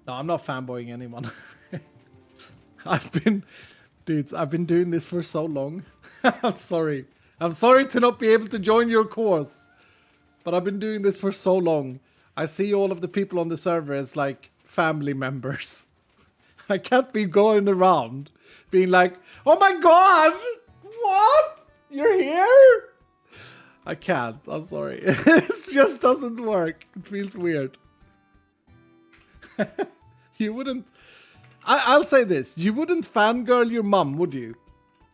No, I'm not fanboying anyone. Dudes, I've been doing this for so long. I'm sorry. I'm sorry to not be able to join your course. But I've been doing this for so long. I see all of the people on the server as like family members. I can't be going around being like, oh my god! What? You're here? I can't. I'm sorry. It just doesn't work. It feels weird. You wouldn't... I'll say this. You wouldn't fangirl your mum, would you?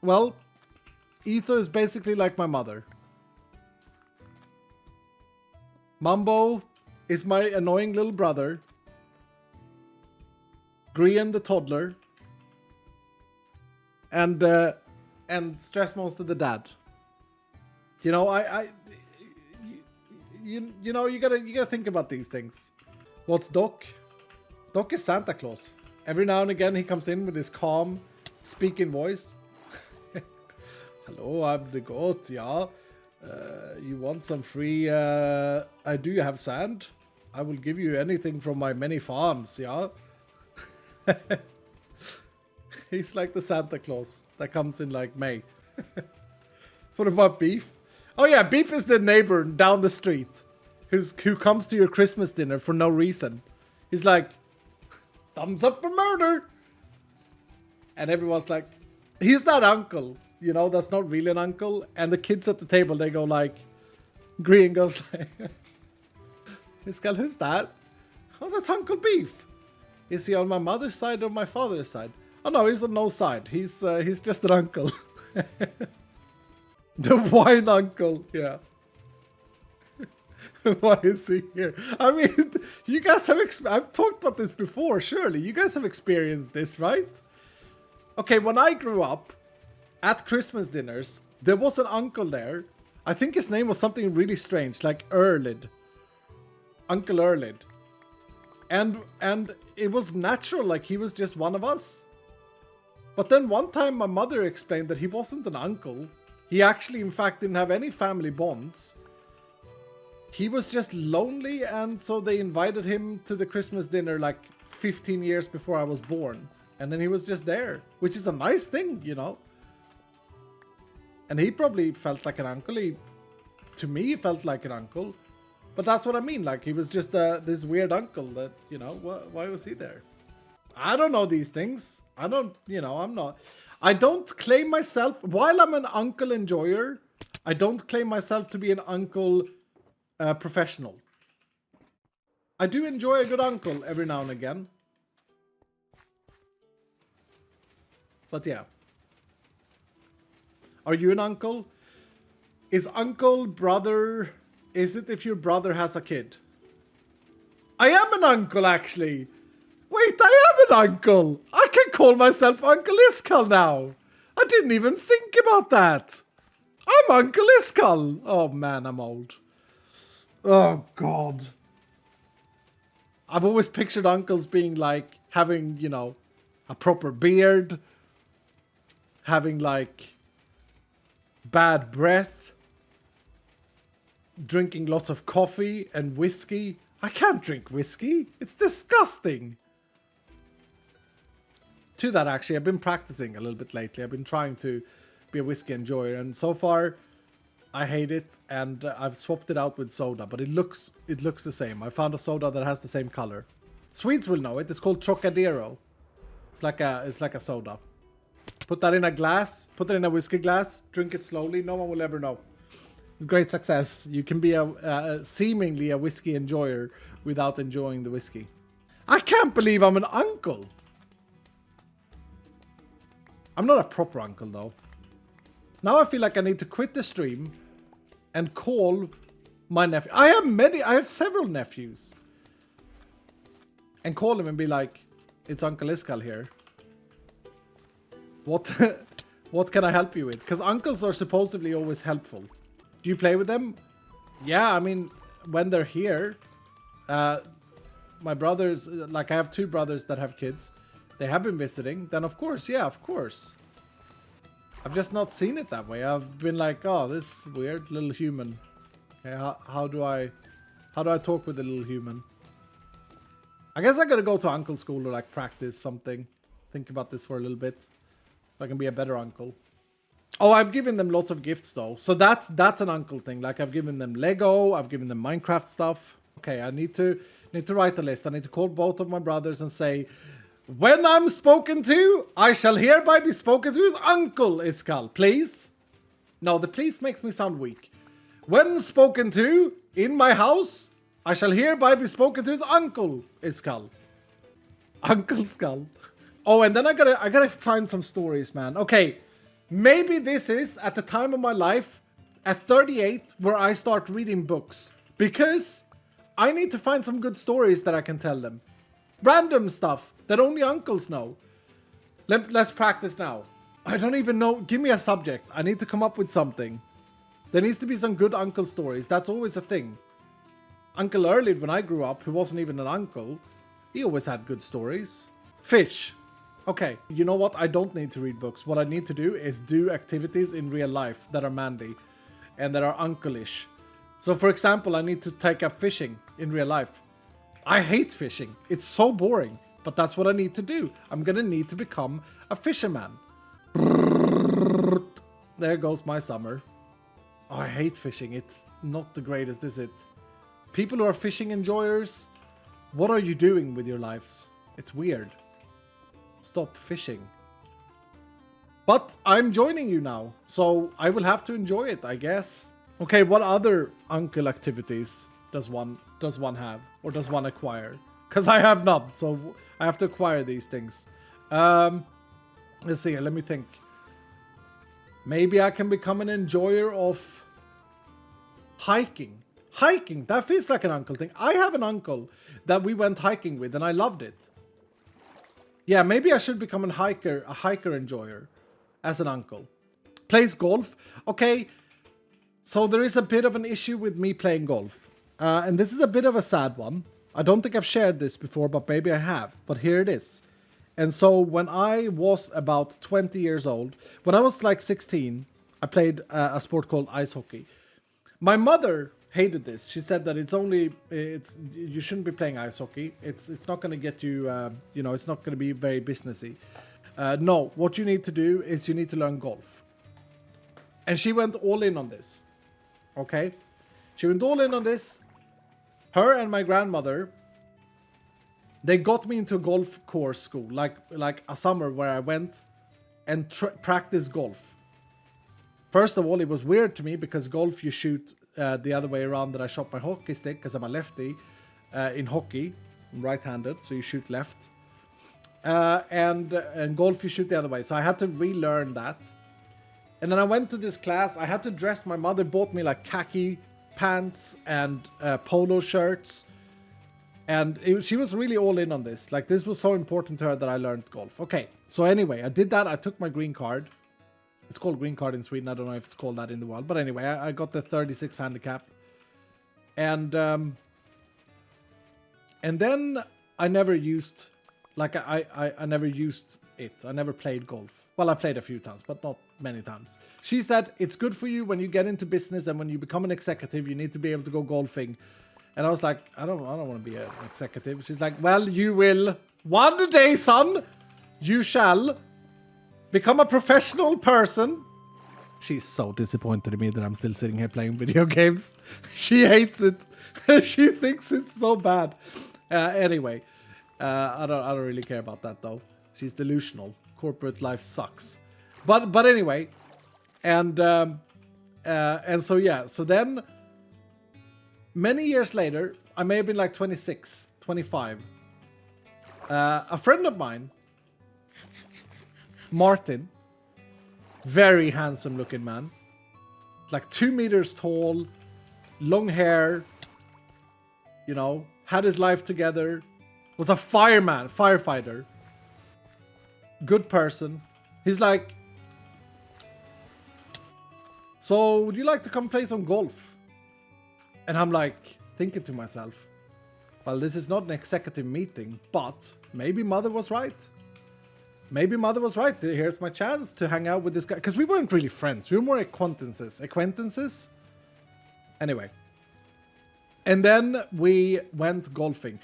Well, Etho is basically like my mother. Mumbo is my annoying little brother. Grian the toddler. And Stressmonster the dad. You know, you know, you gotta think about these things. What's Doc? Doc is Santa Claus. Every now and again he comes in with his calm, speaking voice. Hello, I'm the goat, yeah. You want some free, do you have sand? I will give you anything from my many farms, yeah? He's like the Santa Claus that comes in like May. What about Beef? Oh yeah, Beef is the neighbor down the street who comes to your Christmas dinner for no reason. He's like, thumbs up for murder. And everyone's like, he's that uncle, you know, that's not really an uncle. And the kids at the table, they go like, Grian goes like, Iskall, who's that? Oh, that's Uncle Beef. Is he on my mother's side or my father's side? Oh no, he's on no side. He's just an uncle. The wine uncle, yeah. Why is he here? I mean, you guys have... I've talked about this before, surely. You guys have experienced this, right? Okay, when I grew up, at Christmas dinners, there was an uncle there. I think his name was something really strange, like Erlid. Uncle Erlid. And it was natural, like he was just one of us. But then one time my mother explained that he wasn't an uncle. He actually, in fact, didn't have any family bonds. He was just lonely, and so they invited him to the Christmas dinner like 15 years before I was born. And then he was just there, which is a nice thing, you know. And he probably felt like an uncle. To me, he felt like an uncle. But that's what I mean, like he was just this weird uncle that, you know, why was he there? I don't know these things. I don't, you know, I don't claim myself, while I'm an uncle enjoyer, I don't claim myself to be an uncle professional. I do enjoy a good uncle every now and again. But yeah. Are you an uncle? Is uncle brother... Is it if your brother has a kid? I am an uncle, actually. Wait, I am an uncle. I can call myself Uncle Iskall now. I didn't even think about that. I'm Uncle Iskall. Oh man, I'm old. Oh god. I've always pictured uncles being like having, you know, a proper beard, having like bad breath, drinking lots of coffee and whiskey. I can't drink whiskey. It's disgusting. To that, actually, I've been practicing a little bit lately. I've been trying to be a whiskey enjoyer, and so far I hate it, and I've swapped it out with soda, but it looks the same. I found a soda that has the same color. Swedes will know it. It's called Trocadero. It's like a soda. Put that in a glass, put it in a whiskey glass, drink it slowly. No one will ever know. It's great success. You can be seemingly a whiskey enjoyer without enjoying the whiskey. I can't believe I'm an uncle. I'm not a proper uncle though. Now I feel like I need to quit the stream and call my nephew. I have several nephews. And call him and be like, it's Uncle Iskall here. What can I help you with? Because uncles are supposedly always helpful. Do you play with them? Yeah, I mean, when they're here. My brothers, like I have two brothers that have kids. They have been visiting. Then of course, yeah, of course. I've just not seen it that way. I've been like, oh, this weird little human. Okay, how do I talk with a little human? I guess I gotta go to uncle school or like practice something. Think about this for a little bit. So I can be a better uncle. Oh, I've given them lots of gifts though. So that's an uncle thing. Like I've given them Lego, I've given them Minecraft stuff. Okay, I need to write a list. I need to call both of my brothers and say, when I'm spoken to, I shall hereby be spoken to as Uncle Iskall. Please? No, the please makes me sound weak. When spoken to in my house, I shall hereby be spoken to as Uncle Iskall. Uncle Skull. Oh, and then I gotta find some stories, man. Okay, maybe this is at the time of my life, at 38, where I start reading books. Because I need to find some good stories that I can tell them. Random stuff that only uncles know. Let's practice now. I don't even know. Give me a subject. I need to come up with something. There needs to be some good uncle stories. That's always a thing. Uncle Erlid, when I grew up, who wasn't even an uncle, he always had good stories. Fish. Okay, you know what? I don't need to read books. What I need to do is do activities in real life that are manly and that are uncle-ish. So, for example, I need to take up fishing in real life. I hate fishing. It's so boring. But that's what I need to do. I'm gonna need to become a fisherman. There goes my summer. Oh, I hate fishing. It's not the greatest, is it? People who are fishing enjoyers, what are you doing with your lives? It's weird. Stop fishing. But I'm joining you now, so I will have to enjoy it, I guess. Okay, what other uncle activities does one have, or does one acquire? Because I have none, so I have to acquire these things. Let's see, let me think. Maybe I can become an enjoyer of hiking. Hiking, that feels like an uncle thing. I have an uncle that we went hiking with, and I loved it. Yeah, maybe I should become a hiker enjoyer as an uncle. Plays golf. Okay, so there is a bit of an issue with me playing golf. And this is a bit of a sad one. I don't think I've shared this before, but maybe I have. But here it is. And so when I was about 20 years old, when I was like 16, I played a sport called ice hockey. My mother hated this. She said that you shouldn't be playing ice hockey. It's not going to get you, it's not going to be very businessy. No, what you need to do is you need to learn golf. And she went all in on this. Okay? She went all in on this. Her and my grandmother, they got me into a golf course school, like a summer where I went and practiced golf. First of all, it was weird to me because golf you shoot the other way around that I shot my hockey stick because I'm a lefty in hockey. I'm right-handed, so you shoot left. And golf you shoot the other way. So I had to relearn that. And then I went to this class. I had to dress. My mother bought me like khaki pants and polo shirts. And she was really all in on this. Like, this was so important to her that I learned golf. Okay, so anyway, I did that. I took my green card. It's called green card in Sweden. I don't know if it's called that in the world. But anyway, I got the 36 handicap. And then I never used... Like, I never used it. I never played golf. Well, I played a few times, but not many times. She said, it's good for you when you get into business and when you become an executive, you need to be able to go golfing. And I was like, I don't want to be an executive. She's like, well, you will. One day, son, you shall become a professional person. She's so disappointed in me that I'm still sitting here playing video games. She hates it. She thinks it's so bad. Anyway, I don't really care about that, though. She's delusional. Corporate life sucks. But anyway, and so yeah, so then many years later, I may have been like 26, 25. A friend of mine, Martin, very handsome looking man, like 2 meters tall, long hair, had his life together, was a firefighter. Good person. He's like, so would you like to come play some golf? And I'm like, thinking to myself, well, this is not an executive meeting, but maybe mother was right. Maybe mother was right. Here's my chance to hang out with this guy. Because we weren't really friends. We were more acquaintances. Anyway. And then we went golfing.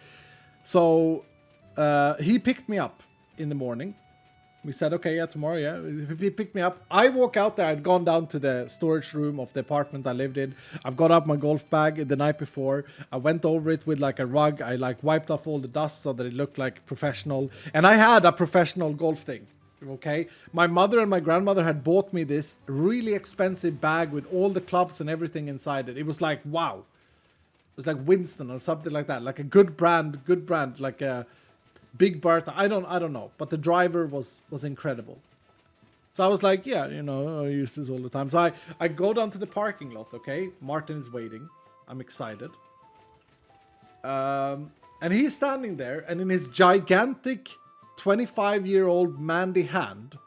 So he picked me up in the morning. We said, okay, yeah, tomorrow, yeah. He picked me up. I walk out there. I'd gone down to the storage room of the apartment I lived in. I've got up my golf bag the night before. I went over it with like a rug. I like wiped off all the dust so that it looked like professional. And I had a professional golf thing, okay? My mother and my grandmother had bought me this really expensive bag with all the clubs and everything inside it. It was like, wow. It was like Winston or something like that. Like a good brand, like a Big Bertha, I don't know, but the driver was incredible. So I was like, yeah, you know, I use this all the time. So I go down to the parking lot, okay? Martin is waiting. I'm excited. And he's standing there, and in his gigantic 25-year-old manly hand,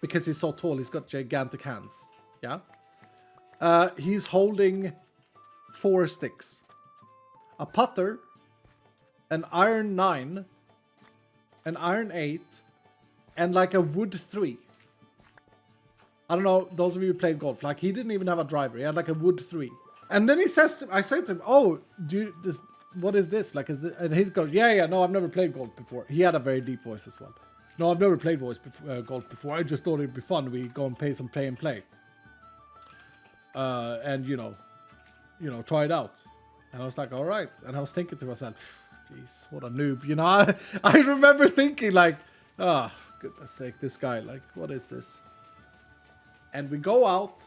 because he's so tall, he's got gigantic hands, yeah? He's holding 4 sticks. A putter, an iron 9, an iron 8, and like a wood 3. I don't know, those of you who played golf, like he didn't even have a driver. He had like a wood 3. And then he says to, I say to him, oh, what is this? Like, and he goes, yeah, no, I've never played golf before. He had a very deep voice as well. No, I've never played golf before. I just thought it'd be fun. We go and pay some pay and play. And you know, try it out. And I was like, all right. And I was thinking to myself, jeez, what a noob. You know, I remember thinking like, oh, goodness sake, this guy, like, what is this? And we go out,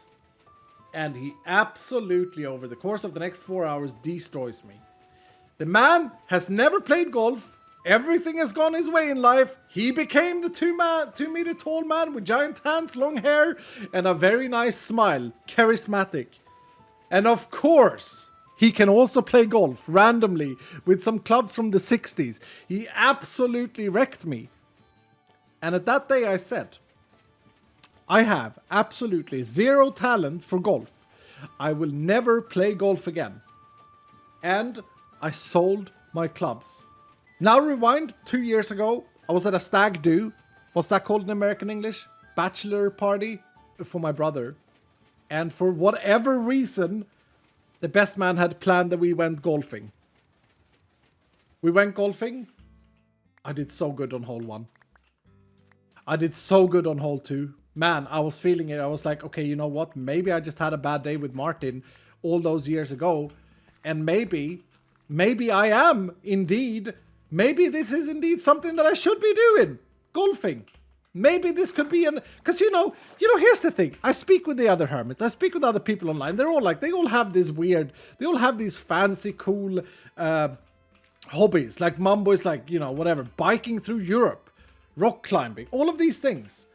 and he absolutely, over the course of the next 4 hours, destroys me. The man has never played golf. Everything has gone his way in life. He became the 2 meter tall man with giant hands, long hair, and a very nice smile. Charismatic. And of course, he can also play golf randomly with some clubs from the 60s. He absolutely wrecked me. And at that day I said, I have absolutely zero talent for golf. I will never play golf again. And I sold my clubs. Now rewind 2 years ago. I was at a stag do. What's that called in American English? Bachelor party for my brother. And for whatever reason, the best man had planned that we went golfing. We went golfing. I did so good on hole 1. I did so good on hole 2. Man, I was feeling it. I was like, okay, you know what? Maybe I just had a bad day with Martin all those years ago. And maybe I am indeed, maybe this is indeed something that I should be doing. Golfing. Maybe this could be because you know, here's the thing. I speak with the other hermits. I speak with other people online. They're all like, they all have this weird, they all have these fancy, cool hobbies. Like Mumbo is like, you know, whatever, biking through Europe, rock climbing, all of these things.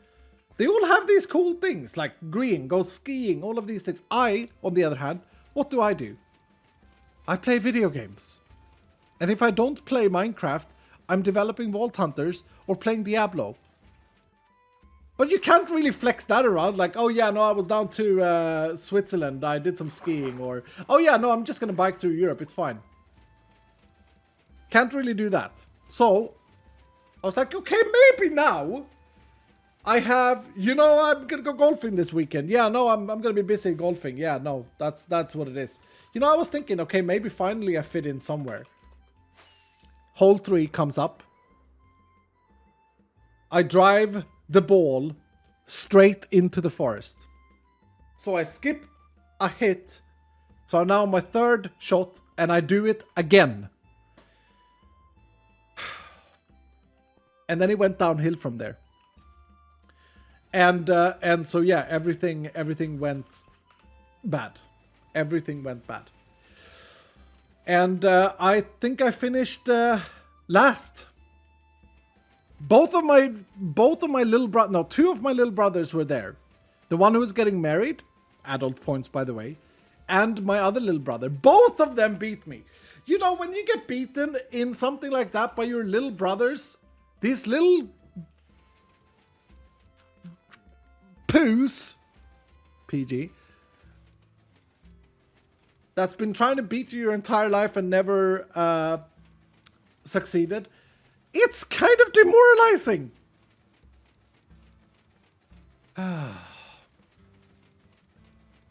They all have these cool things, like Grian, go skiing, all of these things. I, on the other hand, what do? I play video games. And if I don't play Minecraft, I'm developing Vault Hunters or playing Diablo. But you can't really flex that around, like, oh yeah, no, I was down to Switzerland, I did some skiing, or, oh yeah, no, I'm just gonna bike through Europe, it's fine. Can't really do that. So, I was like, okay, maybe now I have, you know, I'm gonna go golfing this weekend. Yeah, no, I'm gonna be busy golfing. Yeah, no, that's what it is. You know, I was thinking, okay, maybe finally I fit in somewhere. Hole 3 comes up. I drive the ball straight into the forest. So I skip a hit. So I'm now on my 3rd shot, and I do it again. And then it went downhill from there. And so yeah, everything went bad. Everything went bad. And I think I finished last. Both of my little brothers, no, 2 of my little brothers were there. The one who was getting married, adult points by the way, and my other little brother. Both of them beat me. You know, when you get beaten in something like that by your little brothers, these little poos, PG, that's been trying to beat you your entire life and never succeeded, it's kind of demoralizing.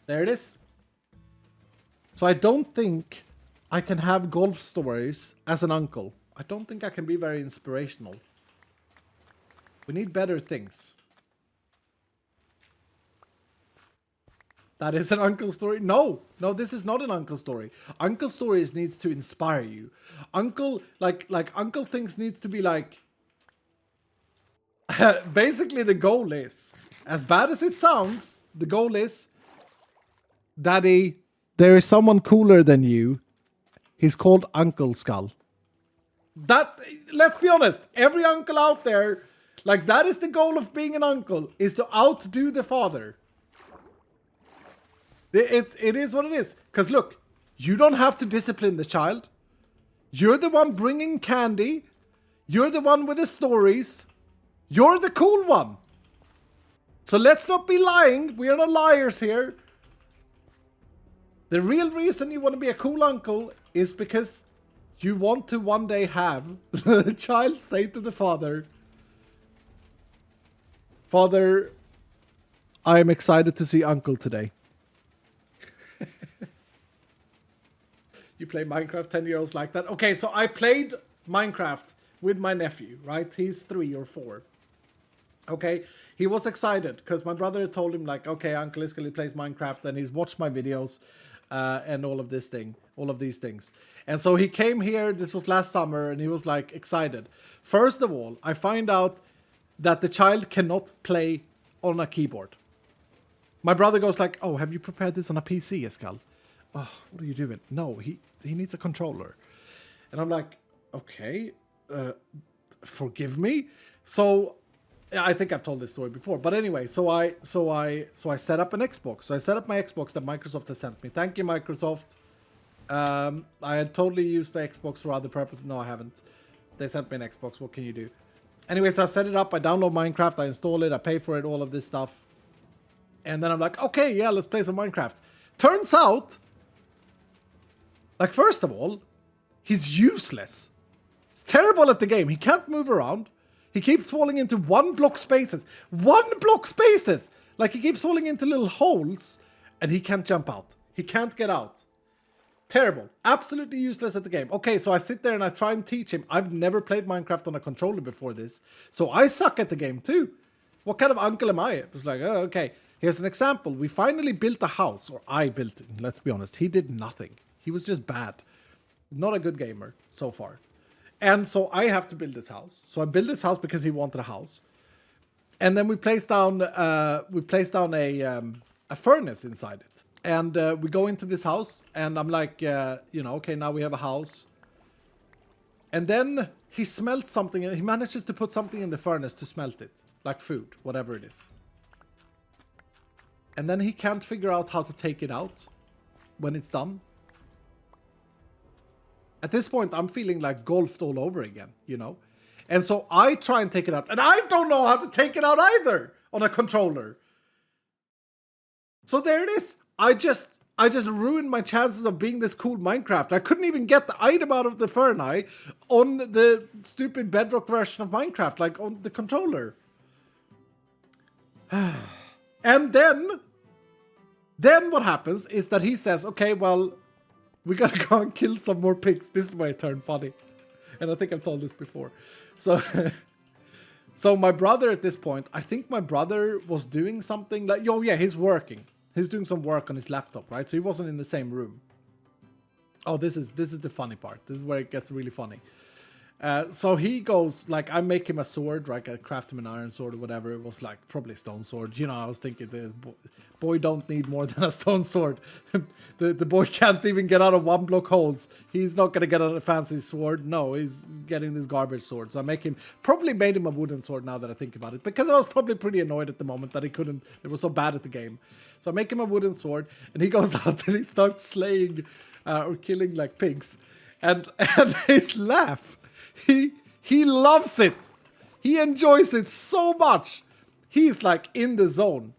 There it is. So I don't think I can have golf stories as an uncle. I don't think I can be very inspirational. We need better things. That is an uncle story? No, this is not an uncle story. Uncle stories needs to inspire you. Uncle, like uncle things needs to be like... Basically the goal is, as bad as it sounds, the goal is, Daddy, there is someone cooler than you. He's called Uncle Skull. That, let's be honest, every uncle out there, like that is the goal of being an uncle, is to outdo the father. It is what it is. Because look, you don't have to discipline the child. You're the one bringing candy. You're the one with the stories. You're the cool one. So let's not be lying. We are not liars here. The real reason you want to be a cool uncle is because you want to one day have the child say to the father, Father, I am excited to see uncle today. You play Minecraft, 10-year-olds like that? Okay, so I played Minecraft with my nephew, right? He's 3 or 4. Okay, he was excited because my brother told him like, okay, Uncle Iskall plays Minecraft and he's watched my videos and all of these things. And so he came here, this was last summer, and he was like excited. First of all, I find out that the child cannot play on a keyboard. My brother goes like, oh, have you prepared this on a PC, Iskall? Oh, what are you doing? No, he needs a controller. And I'm like, okay, forgive me. So I think I've told this story before, but anyway, so I set up an Xbox. So I set up my Xbox that Microsoft has sent me. Thank you, Microsoft. I had totally used the Xbox for other purposes. No, I haven't. They sent me an Xbox. What can you do? Anyway, so I set it up. I download Minecraft. I install it. I pay for it. All of this stuff. And then I'm like, okay, yeah, let's play some Minecraft. Turns out, like, first of all, he's useless. He's terrible at the game. He can't move around. He keeps falling into 1 block spaces. 1 block spaces! Like, he keeps falling into little holes, and he can't jump out. He can't get out. Terrible. Absolutely useless at the game. Okay, so I sit there and I try and teach him. I've never played Minecraft on a controller before this, so I suck at the game too. What kind of uncle am I? It was like, oh, okay. Here's an example. We finally built a house, or I built it. Let's be honest. He did nothing. He was just bad. Not a good gamer so far. And so I have to build this house. So I built this house because he wanted a house. And then we placed down a furnace inside it. And we go into this house and I'm like, okay, now we have a house. And then he smelt something and he manages to put something in the furnace to smelt it. Like food, whatever it is. And then he can't figure out how to take it out when it's done. At this point, I'm feeling like golfed all over again, you know? And so I try and take it out. And I don't know how to take it out either on a controller. So there it is. I just ruined my chances of being this cool Minecraft. I couldn't even get the item out of the furnace on the stupid Bedrock version of Minecraft, like on the controller. And then what happens is that he says, okay, well, we gotta go and kill some more pigs. This is where it turned funny. And I think I've told this before. So, so my brother at this point, I think my brother was doing something like, oh yeah, he's working. He's doing some work on his laptop, right? So he wasn't in the same room. Oh, this is the funny part. This is where it gets really funny. So he goes, like, I make him a sword, right? I craft him an iron sword or whatever. It was like probably a stone sword. You know, I was thinking the boy don't need more than a stone sword. the boy can't even get out of 1 block holes. He's not going to get out a fancy sword. No, he's getting this garbage sword. So I probably made him a wooden sword now that I think about it. Because I was probably pretty annoyed at the moment that he couldn't, it was so bad at the game. So I make him a wooden sword and he goes out and he starts slaying or killing like pigs. And his laugh. He loves it. He enjoys it so much. He's like in the zone.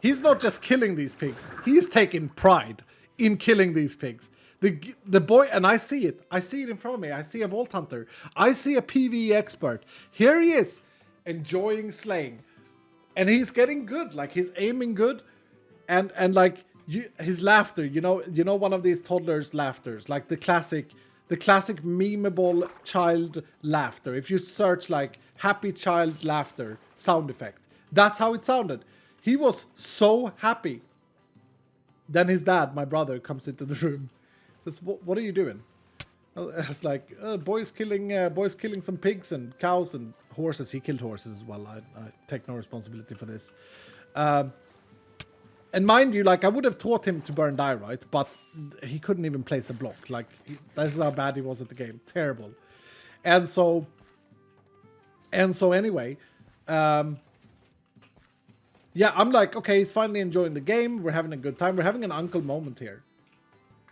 He's not just killing these pigs. He's taking pride in killing these pigs. The boy, and I see it. I see it in front of me. I see a Vault Hunter. I see a PvE expert. Here he is, enjoying slaying. And he's getting good. Like, he's aiming good. And like, his laughter, one of these toddlers' laughters, like the classic memeable child laughter. If you search like happy child laughter sound effect, that's how it sounded. He was so happy. Then his dad, my brother, comes into the room. Says, "What are you doing?" It's like boys killing some pigs and cows and horses. He killed horses as well. I take no responsibility for this. And mind you, like, I would have taught him to burn die, right? But he couldn't even place a block. Like, that's how bad he was at the game. Terrible. And so anyway, yeah, I'm like, okay, he's finally enjoying the game. We're having a good time. We're having an uncle moment here.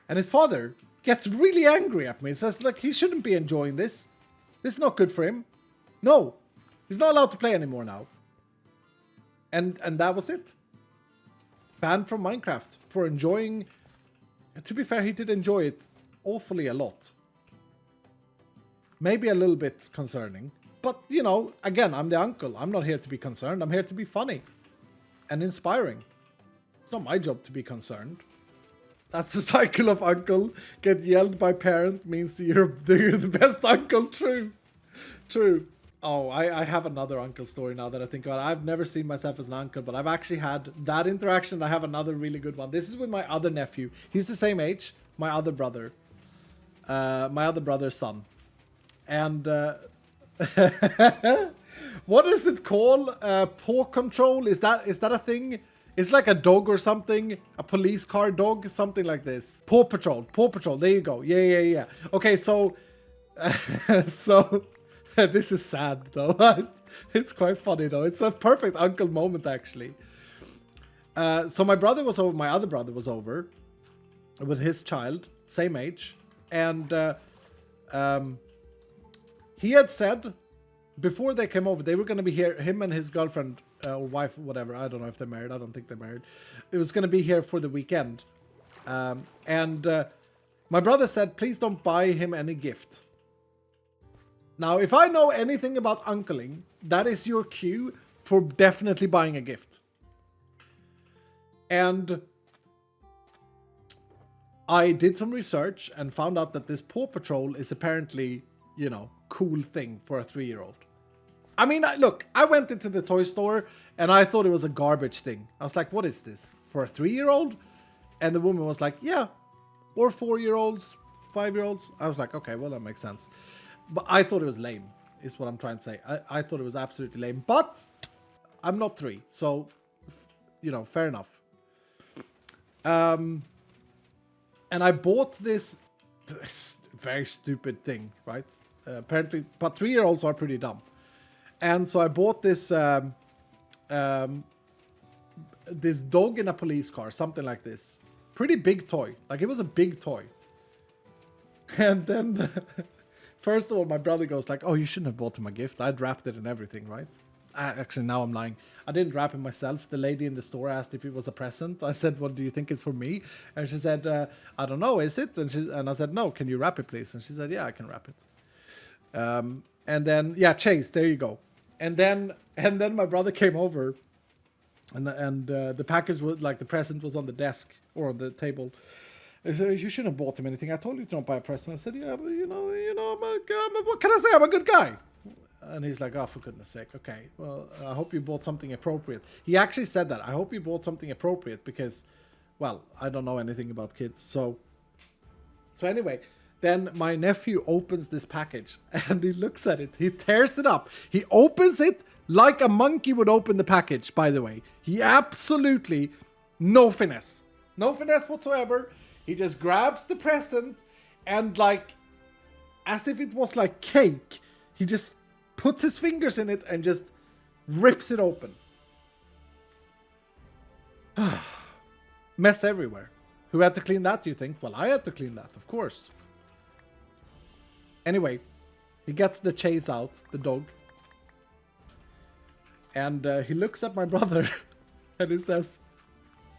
And his father gets really angry at me. He says, like, he shouldn't be enjoying this. This is not good for him. No, he's not allowed to play anymore now. And that was it. Banned from Minecraft for enjoying. To be fair, he did enjoy it awfully a lot. Maybe a little bit concerning. But, again, I'm the uncle. I'm not here to be concerned. I'm here to be funny and inspiring. It's not my job to be concerned. That's the cycle of uncle. Get yelled by parent means you're the best uncle. True. Oh, I have another uncle story now that I think about it. I've never seen myself as an uncle, but I've actually had that interaction. I have another really good one. This is with my other nephew. He's the same age. My other brother. My other brother's son. And what is it called? Paw control? Is that a thing? It's like a dog or something. A police car dog. Something like this. Paw Patrol. There you go. Yeah. Okay, so... so... This is sad, though. It's quite funny, though. It's a perfect uncle moment, actually. So my brother was over. My other brother was over with his child, same age. And he had said, before they came over, they were going to be here, him and his girlfriend, or wife, whatever. I don't know if they're married. I don't think they're married. It was going to be here for the weekend. And my brother said, please don't buy him any gift. Now, if I know anything about uncling, that is your cue for definitely buying a gift. And I did some research and found out that this Paw Patrol is apparently, cool thing for a 3-year-old. I mean, look, I went into the toy store and I thought it was a garbage thing. I was like, what is this? For a 3-year-old? And the woman was like, yeah. Or 4-year-olds, 5-year-olds. I was like, okay, well, that makes sense. But I thought it was lame, is what I'm trying to say. I thought it was absolutely lame. But I'm not 3, so, fair enough. And I bought this very stupid thing, right? Apparently, but 3-year-olds are pretty dumb. And so I bought this this dog in a police car, something like this. Pretty big toy. Like, it was a big toy. And then... First of all, my brother goes like, oh, you shouldn't have bought him a gift. I'd wrapped it and everything, right? Actually, now I'm lying. I didn't wrap it myself. The lady in the store asked if it was a present. I said, what do you think it's for me? And she said, I don't know, is it? And I said, no, can you wrap it, please? And she said, yeah, I can wrap it. And then, yeah, Chase, there you go. And then my brother came over and the package was like, the present was on the desk or on the table. He said, you shouldn't have bought him anything. I told you to don't buy a present. I said, yeah, but what can I say? I'm a good guy. And he's like, oh, for goodness sake. Okay, well, I hope you bought something appropriate. He actually said that. I hope you bought something appropriate because, well, I don't know anything about kids. So anyway, then my nephew opens this package and he looks at it. He tears it up. He opens it like a monkey would open the package, by the way. He absolutely, no finesse. No finesse whatsoever. He just grabs the present and, like, as if it was like cake, he just puts his fingers in it and just rips it open. Mess everywhere. Who had to clean that, do you think? Well, I had to clean that, of course. Anyway, he gets the Chase out, the dog. And he looks at my brother and he says,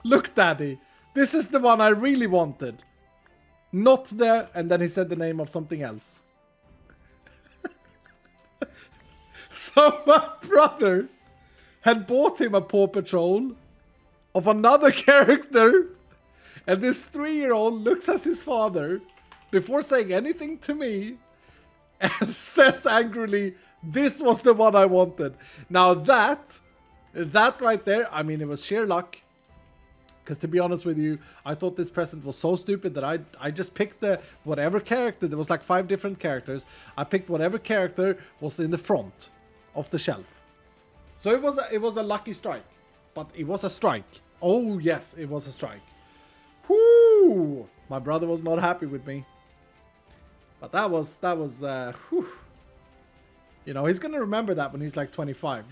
look, Daddy. This is the one I really wanted. Not the... And then he said the name of something else. So my brother had bought him a Paw Patrol of another character And this 3-year-old looks at his father before saying anything to me and says angrily, "This was the one I wanted." Now that right there, I mean, it was sheer luck. Because to be honest with you, I thought this present was so stupid that I just picked whatever character. There was like 5 different characters. I picked whatever character was in the front of the shelf. So it was a lucky strike. But it was a strike. Oh yes, it was a strike. Whoo! My brother was not happy with me. But that was whew. You know, he's gonna remember that when he's like 25.